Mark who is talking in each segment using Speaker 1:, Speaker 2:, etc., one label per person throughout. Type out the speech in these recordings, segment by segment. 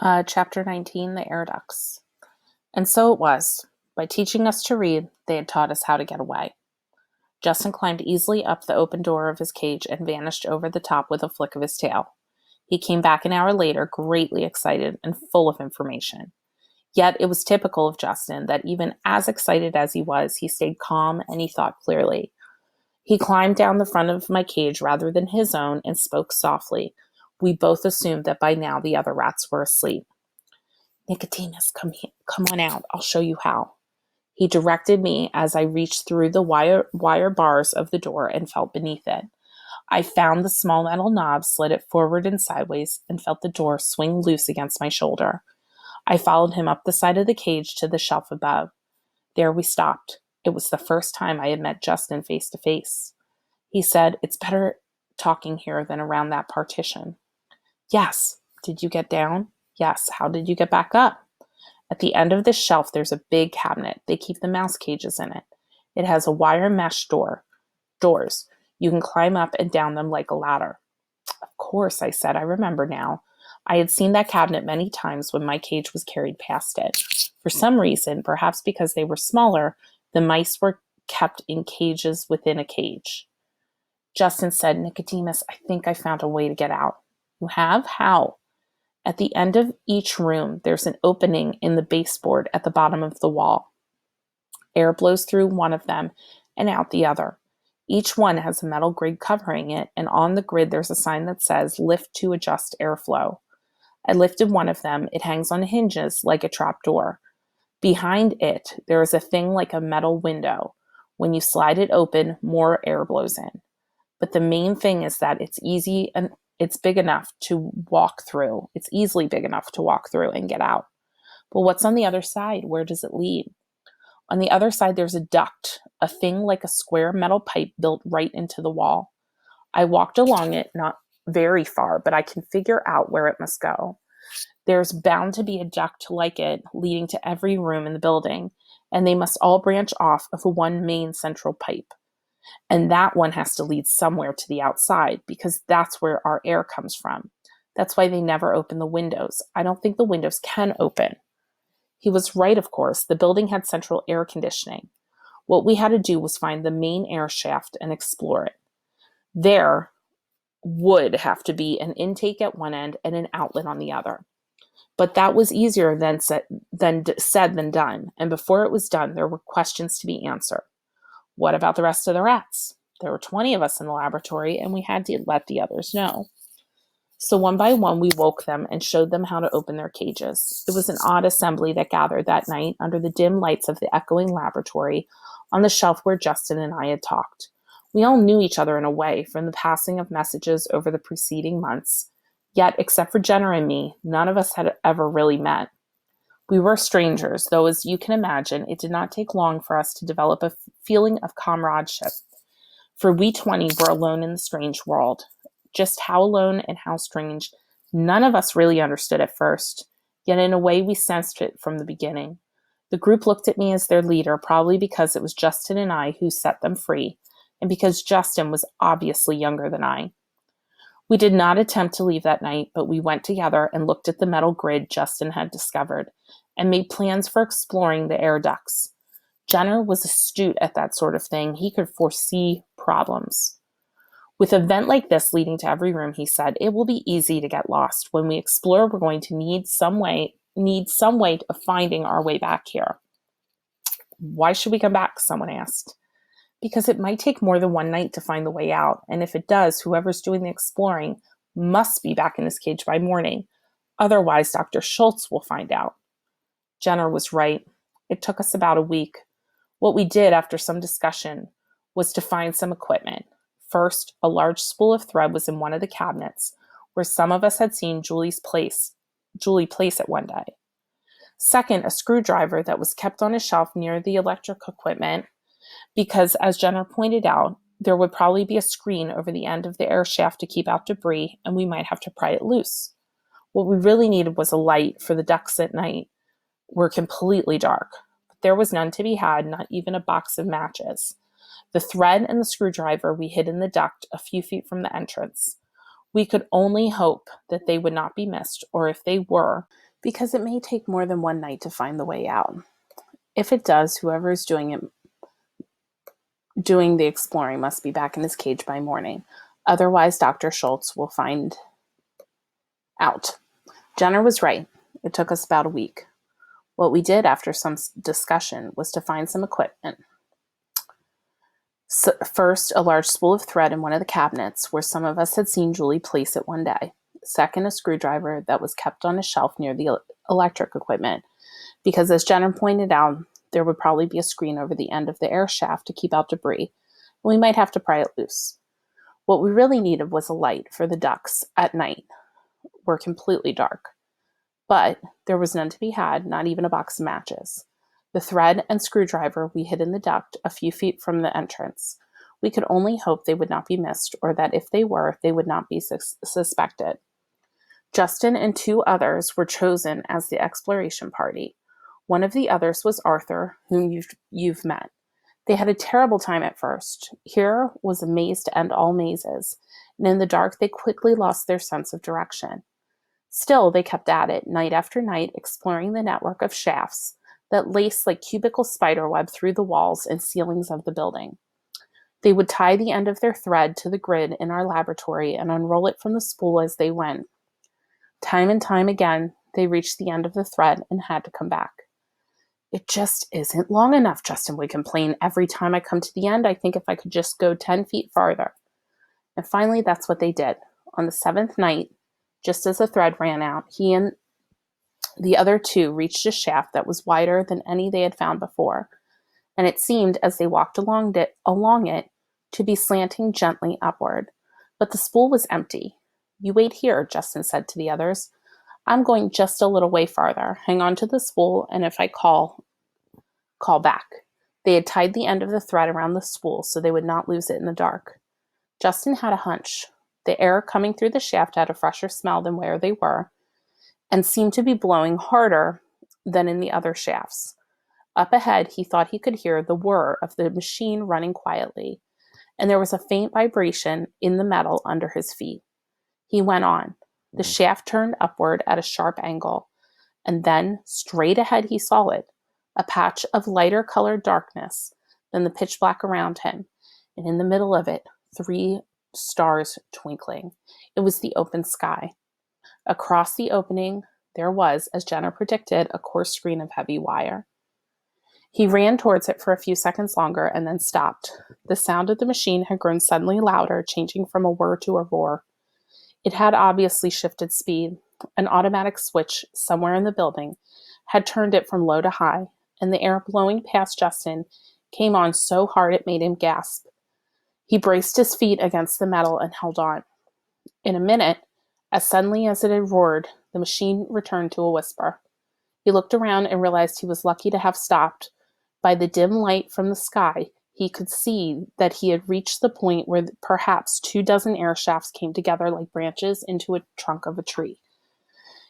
Speaker 1: Chapter 19, The Air Ducts. And so it was. By teaching us to read, they had taught us how to get away. Justin climbed easily up the open door of his cage and vanished over the top with a flick of his tail. He came back an hour later, greatly excited and full of information. Yet it was typical of Justin that even as excited as he was, he stayed calm and he thought clearly. He climbed down the front of my cage rather than his own and spoke softly. We both assumed that by now the other rats were asleep. "Nicodemus, come on out. I'll show you how." He directed me as I reached through the wire bars of the door and felt beneath it. I found the small metal knob, slid it forward and sideways, and felt the door swing loose against my shoulder. I followed him up the side of the cage to the shelf above. There we stopped. It was the first time I had met Justin face to face. He said, "It's better talking here than around that partition." "Yes." "Did you get down?" "Yes." "How did you get back up?" "At the end of this shelf, there's a big cabinet. They keep the mouse cages in it. It has a wire mesh doors. You can climb up and down them like a ladder." "Of course," I said. "I remember now. I had seen that cabinet many times when my cage was carried past it. For some reason, perhaps because they were smaller, the mice were kept in cages within a cage." Justin said, "Nicodemus, I think I found a way to get out." "You have? How?" "At the end of each room, there's an opening in the baseboard at the bottom of the wall. Air blows through one of them and out the other. Each one has a metal grid covering it, and on the grid there's a sign that says, 'Lift to adjust airflow.' I lifted one of them. It hangs on hinges like a trap door. Behind it, there is a thing like a metal window. When you slide it open, more air blows in. But the main thing is that it's easy and it's big enough to walk through. It's easily big enough to walk through and get out. But what's on the other side? Where does it lead?" "On the other side, there's a duct, a thing like a square metal pipe built right into the wall. I walked along it, not very far, but I can figure out where it must go. There's bound to be a duct like it leading to every room in the building, and they must all branch off of one main central pipe. And that one has to lead somewhere to the outside, because that's where our air comes from. That's why they never open the windows. I don't think the windows can open." He was right, of course. The building had central air conditioning. What we had to do was find the main air shaft and explore it. There would have to be an intake at one end and an outlet on the other. But that was easier said than done, and before it was done, there were questions to be answered. What about the rest of the rats? There were 20 of us in the laboratory, and we had to let the others know. So one by one, we woke them and showed them how to open their cages. It was an odd assembly that gathered that night under the dim lights of the echoing laboratory on the shelf where Justin and I had talked. We all knew each other in a way from the passing of messages over the preceding months. Yet, except for Jenner and me, none of us had ever really met. We were strangers, though as you can imagine, it did not take long for us to develop a feeling of comradeship. For we 20 were alone in the strange world. Just how alone and how strange, none of us really understood at first, yet in a way we sensed it from the beginning. The group looked at me as their leader, probably because it was Justin and I who set them free, and because Justin was obviously younger than I. We did not attempt to leave that night, but we went together and looked at the metal grid Justin had discovered, and made plans for exploring the air ducts. Jenner was astute at that sort of thing. He could foresee problems. "With a vent like this leading to every room," he said, "it will be easy to get lost. When we explore, we're going to need some way of finding our way back here." "Why should we come back?" someone asked. "Because it might take more than one night to find the way out, and if it does, whoever's doing the exploring must be back in his cage by morning. Otherwise, Dr. Schultz will find out." Jenner was right. It took us about a week. What we did after some discussion was to find some equipment. First, a large spool of thread was in one of the cabinets, where some of us had seen Julie place it one day. Second, a screwdriver that was kept on a shelf near the electric equipment, because, as Jenner pointed out, there would probably be a screen over the end of the air shaft to keep out debris, and we might have to pry it loose. What we really needed was a light, for the ducts at night were completely dark. But there was none to be had, not even a box of matches. The thread and the screwdriver we hid in the duct a few feet from the entrance. We could only hope that they would not be missed, or if they were, because it may take more than one night to find the way out. If it does, whoever is doing the exploring must be back in his cage by morning. Otherwise, Dr. Schultz will find out. Jenner was right. It took us about a week. What we did after some discussion was to find some equipment. So first, a large spool of thread in one of the cabinets where some of us had seen Julie place it one day. Second, a screwdriver that was kept on a shelf near the electric equipment, because as Jenner pointed out, there would probably be a screen over the end of the air shaft to keep out debris, and we might have to pry it loose. What we really needed was a light, for the ducts at night were completely dark. But there was none to be had, not even a box of matches. The thread and screwdriver we hid in the duct a few feet from the entrance. We could only hope they would not be missed, or that if they were, they would not be suspected. Justin and two others were chosen as the exploration party. One of the others was Arthur, whom you've met. They had a terrible time at first. Here was a maze to end all mazes, and in the dark they quickly lost their sense of direction. Still, they kept at it, night after night, exploring the network of shafts that laced like cubical spiderweb through the walls and ceilings of the building. They would tie the end of their thread to the grid in our laboratory and unroll it from the spool as they went. Time and time again, they reached the end of the thread and had to come back. "It just isn't long enough," Justin would complain. "Every time I come to the end, I think if I could just go 10 feet farther." And finally, that's what they did. On the 7th night, just as the thread ran out, he and the other two reached a shaft that was wider than any they had found before, and it seemed, as they walked along it, to be slanting gently upward. But the spool was empty. "You wait here," Justin said to the others. "I'm going just a little way farther. Hang on to the spool, and if I call back." They had tied the end of the thread around the spool so they would not lose it in the dark. Justin had a hunch. The air coming through the shaft had a fresher smell than where they were, and seemed to be blowing harder than in the other shafts. Up ahead, he thought he could hear the whir of the machine running quietly, and there was a faint vibration in the metal under his feet. He went on. The shaft turned upward at a sharp angle, and then, straight ahead, he saw it, a patch of lighter colored darkness than the pitch black around him, and in the middle of it, 3 stars twinkling. It was the open sky. Across the opening, there was, as Jenner predicted, a coarse screen of heavy wire. He ran towards it for a few seconds longer and then stopped. The sound of the machine had grown suddenly louder, changing from a whir to a roar. It had obviously shifted speed. An automatic switch somewhere in the building had turned it from low to high, and the air blowing past Justin came on so hard it made him gasp. He braced his feet against the metal and held on. In a minute, as suddenly as it had roared, the machine returned to a whisper. He looked around and realized he was lucky to have stopped. By the dim light from the sky, he could see that he had reached the point where perhaps 24 air shafts came together like branches into a trunk of a tree.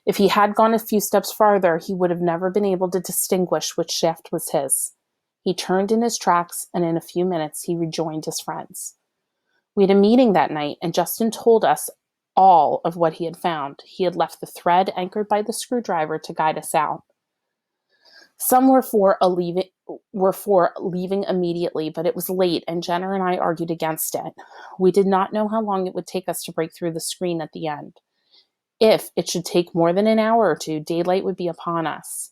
Speaker 1: If he had gone a few steps farther, he would have never been able to distinguish which shaft was his. He turned in his tracks, and in a few minutes he rejoined his friends. We had a meeting that night, and Justin told us all of what he had found. He had left the thread anchored by the screwdriver to guide us out. Some were for leaving immediately, but it was late, and Jenner and I argued against it. We did not know how long it would take us to break through the screen at the end. If it should take more than an hour or two, daylight would be upon us.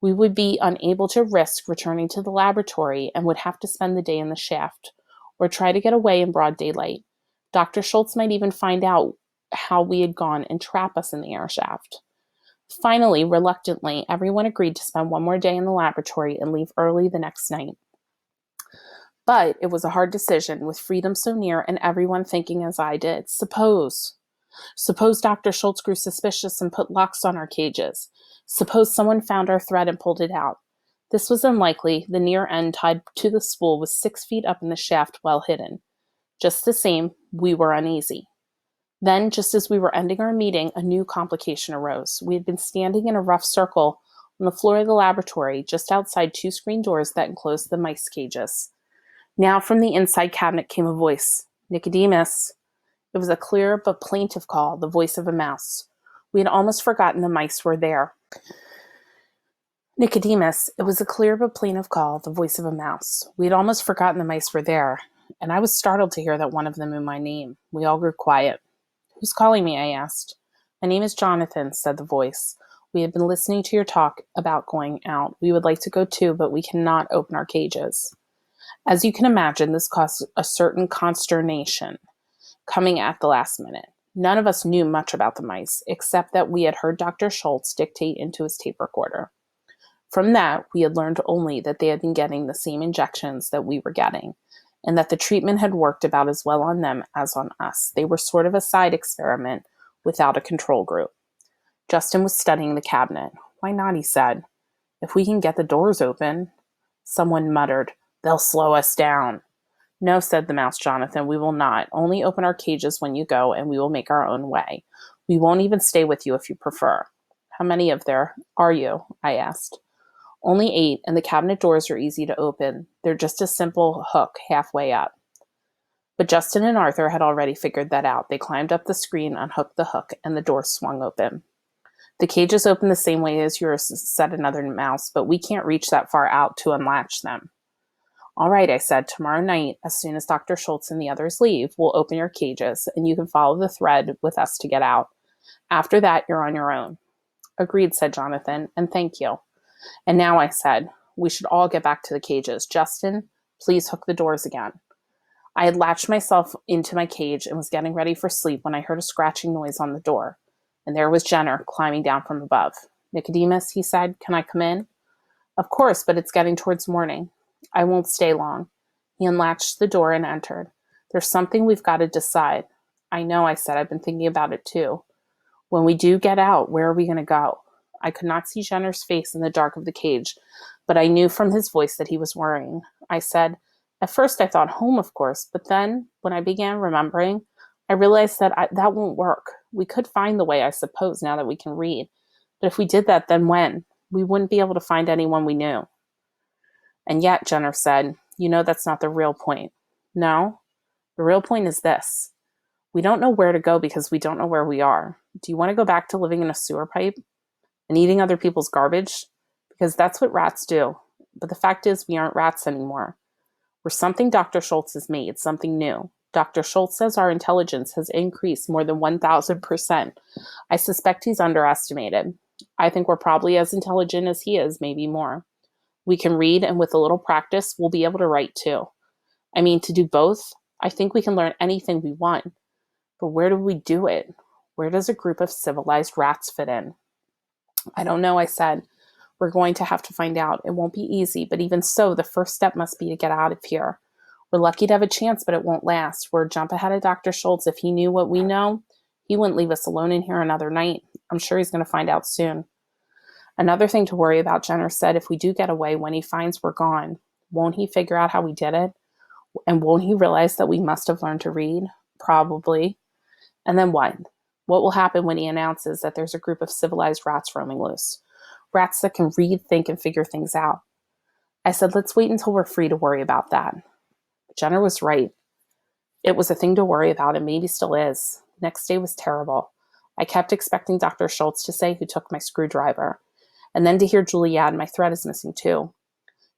Speaker 1: We would be unable to risk returning to the laboratory and would have to spend the day in the shaft, or try to get away in broad daylight. Dr. Schultz might even find out how we had gone and trap us in the air shaft. Finally, reluctantly, everyone agreed to spend one more day in the laboratory and leave early the next night. But it was a hard decision, with freedom so near and everyone thinking as I did. Suppose Dr. Schultz grew suspicious and put locks on our cages. Suppose someone found our thread and pulled it out. This was unlikely. The near end tied to the spool was 6 feet up in the shaft, well hidden. Just the same, we were uneasy. Then, just as we were ending our meeting, a new complication arose. We had been standing in a rough circle on the floor of the laboratory, just outside 2 screen doors that enclosed the mice cages. Now from the inside cabinet came a voice. "Nicodemus." It was a clear but plaintive call, the voice of a mouse. We had almost forgotten the mice were there. Nicodemus, it was a clear but plaintive call, the voice of a mouse. We had almost forgotten the mice were there, and I was startled to hear that one of them knew my name. We all grew quiet. Who's calling me? I asked. My name is Jonathan, said the voice. We had been listening to your talk about going out. We would like to go too, but we cannot open our cages. As you can imagine, this caused a certain consternation, coming at the last minute. None of us knew much about the mice, except that we had heard Dr. Schultz dictate into his tape recorder. From that, we had learned only that they had been getting the same injections that we were getting, and that the treatment had worked about as well on them as on us. They were sort of a side experiment without a control group. Justin was studying the cabinet. Why not, he said. If we can get the doors open. Someone muttered, they'll slow us down. No, said the mouse Jonathan, we will not. Only open our cages when you go, and we will make our own way. We won't even stay with you if you prefer. How many of there are you? I asked. Only 8, and the cabinet doors are easy to open. They're just a simple hook halfway up. But Justin and Arthur had already figured that out. They climbed up the screen, unhooked the hook, and the door swung open. The cages open the same way as yours, said another mouse, but we can't reach that far out to unlatch them. All right, I said, tomorrow night, as soon as Dr. Schultz and the others leave, we'll open your cages, and you can follow the thread with us to get out. After that, you're on your own. Agreed, said Jonathan, and thank you. And now, I said, we should all get back to the cages. Justin, please hook the doors again. I had latched myself into my cage and was getting ready for sleep when I heard a scratching noise on the door. And there was Jenner climbing down from above. Nicodemus, he said, can I come in? Of course, but it's getting towards morning. I won't stay long. He unlatched the door and entered. There's something we've got to decide. I know, I said, I've been thinking about it too. When we do get out, where are we going to go? I could not see Jenner's face in the dark of the cage, but I knew from his voice that he was worrying. I said, at first I thought home, of course, but then, when I began remembering, I realized that that won't work. We could find the way, I suppose, now that we can read. But if we did that, then when? We wouldn't be able to find anyone we knew. And yet, Jenner said, you know that's not the real point. No? The real point is this. We don't know where to go because we don't know where we are. Do you want to go back to living in a sewer pipe? And eating other people's garbage? Because that's what rats do. But the fact is, we aren't rats anymore. We're something Dr. Schultz has made, something new. Dr. Schultz says our intelligence has increased more than 1,000%. I suspect he's underestimated. I think we're probably as intelligent as he is, maybe more. We can read, and with a little practice, we'll be able to write too. I mean, to do both, I think we can learn anything we want. But where do we do it? Where does a group of civilized rats fit in? I don't know, I said. We're going to have to find out. It won't be easy, but even so, the first step must be to get out of here. We're lucky to have a chance, but it won't last. We're a jump ahead of Dr. Schultz. If he knew what we know, he wouldn't leave us alone in here another night. I'm sure he's going to find out soon. Another thing to worry about, Jenner said, if we do get away, when he finds we're gone, won't he figure out how we did it? And won't he realize that we must have learned to read? Probably. And then what? What will happen when he announces that there's a group of civilized rats roaming loose? Rats that can read, think, and figure things out. I said, let's wait until we're free to worry about that. Jenner was right. It was a thing to worry about, and maybe still is. Next day was terrible. I kept expecting Dr. Schultz to say who took my screwdriver, and then to hear Julie add, my thread is missing too.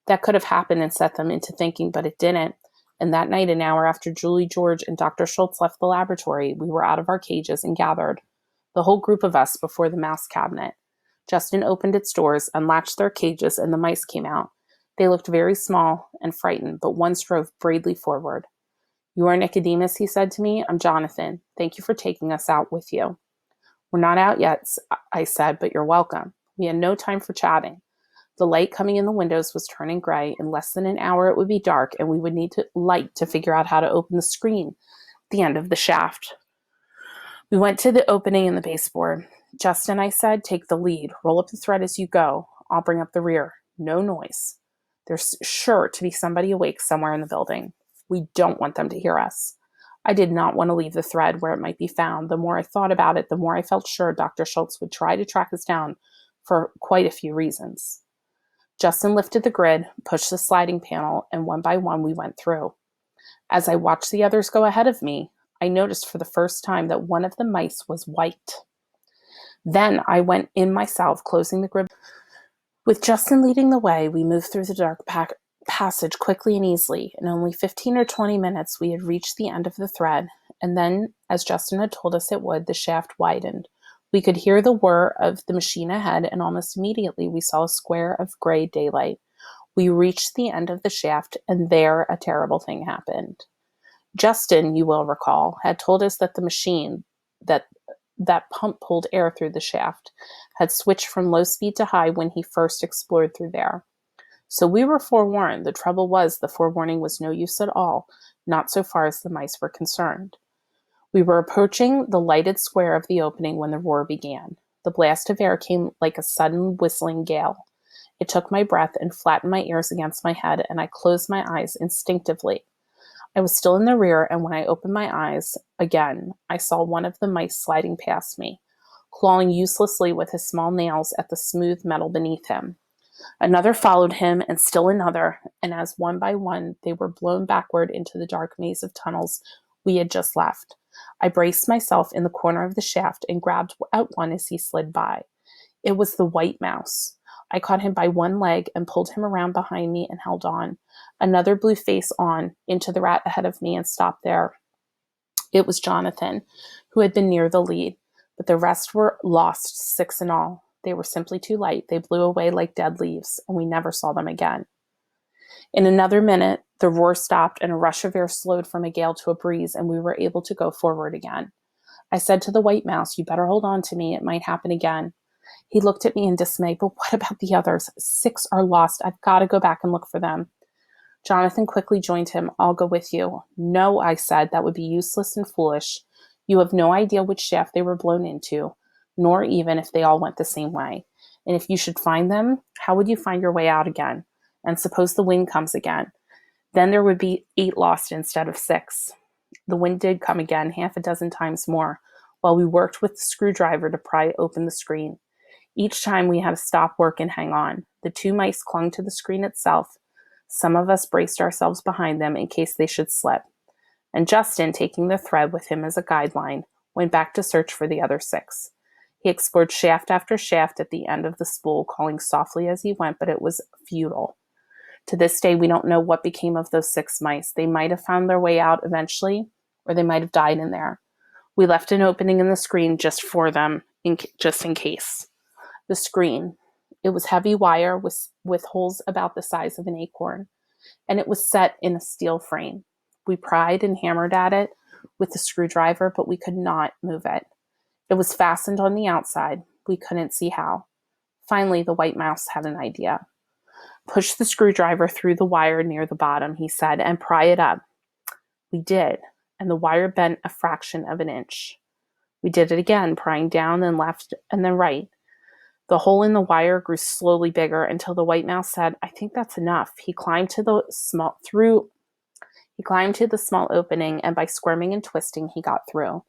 Speaker 1: That could have happened and set them into thinking, but it didn't. And that night, an hour after Julie, George, and Dr. Schultz left the laboratory, we were out of our cages and gathered, the whole group of us, before the mouse cabinet. Justin opened its doors, unlatched their cages, and the mice came out. They looked very small and frightened, but one strove bravely forward. You are Nicodemus, he said to me. I'm Jonathan. Thank you for taking us out with you. We're not out yet, I said, but you're welcome. We had no time for chatting. The light coming in the windows was turning gray. In less than an hour, it would be dark, and we would need light to figure out how to open the screen at the end of the shaft. We went to the opening in the baseboard. Justin, I said, take the lead. Roll up the thread as you go. I'll bring up the rear. No noise. There's sure to be somebody awake somewhere in the building. We don't want them to hear us. I did not want to leave the thread where it might be found. The more I thought about it, the more I felt sure Dr. Schultz would try to track us down for quite a few reasons. Justin lifted the grid, pushed the sliding panel, and one by one we went through. As I watched the others go ahead of me, I noticed for the first time that one of the mice was white. Then I went in myself, closing the grip. With Justin leading the way, we moved through the dark passage quickly and easily. In only 15 or 20 minutes, we had reached the end of the thread, and then, as Justin had told us it would, the shaft widened. We could hear the whir of the machine ahead, and almost immediately we saw a square of gray daylight. We reached the end of the shaft, and there a terrible thing happened. Justin, you will recall, had told us that the machine that pump pulled air through the shaft had switched from low speed to high when he first explored through there. So we were forewarned. The trouble was the forewarning was no use at all, not so far as the mice were concerned. We were approaching the lighted square of the opening when the roar began. The blast of air came like a sudden whistling gale. It took my breath and flattened my ears against my head, and I closed my eyes instinctively. I was still in the rear, and when I opened my eyes again, I saw one of the mice sliding past me, clawing uselessly with his small nails at the smooth metal beneath him. Another followed him, and still another, and as one by one they were blown backward into the dark maze of tunnels we had just left, I braced myself in the corner of the shaft and grabbed at one as he slid by. It was the white mouse. I caught him by one leg and pulled him around behind me and held on. Another blew face on into the rat ahead of me and stopped there. It was Jonathan, who had been near the lead, but the rest were lost, 6 in all. They were simply too light. They blew away like dead leaves, and we never saw them again. In another minute, the roar stopped and a rush of air slowed from a gale to a breeze, and we were able to go forward again. I said to the white mouse, "You better hold on to me. It might happen again." He looked at me in dismay. "But what about the others? 6 are lost. I've got to go back and look for them." Jonathan quickly joined him. "I'll go with you." "No," I said, "that would be useless and foolish. You have no idea which shaft they were blown into, nor even if they all went the same way. And if you should find them, how would you find your way out again? And suppose the wind comes again. Then there would be 8 lost instead of 6. The wind did come again, half a dozen times more, while we worked with the screwdriver to pry open the screen. Each time we had to stop work and hang on. The 2 mice clung to the screen itself. Some of us braced ourselves behind them in case they should slip. And Justin, taking the thread with him as a guideline, went back to search for the other 6. He explored shaft after shaft at the end of the spool, calling softly as he went, but it was futile. To this day, we don't know what became of those 6 mice. They might have found their way out eventually, or they might have died in there. We left an opening in the screen just for them, just in case. The screen. It was heavy wire with holes about the size of an acorn, and it was set in a steel frame. We pried and hammered at it with the screwdriver, but we could not move it. It was fastened on the outside. We couldn't see how. Finally, the white mouse had an idea. "Push the screwdriver through the wire near the bottom," he said, "and pry it up." We did, and the wire bent a fraction of an inch. We did it again, prying down and left and then right. The hole in the wire grew slowly bigger until the white mouse said, "I think that's enough." He climbed to the small opening, and by squirming and twisting, he got through.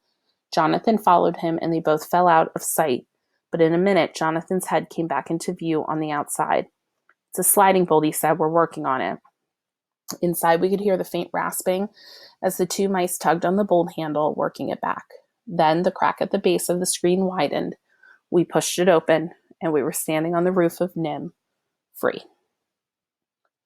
Speaker 1: Jonathan followed him, and they both fell out of sight. But in a minute, Jonathan's head came back into view on the outside. "It's a sliding bolt," he said. "We're working on it." Inside, we could hear the faint rasping as the 2 mice tugged on the bolt handle, working it back. Then the crack at the base of the screen widened. We pushed it open, and we were standing on the roof of NIM, free.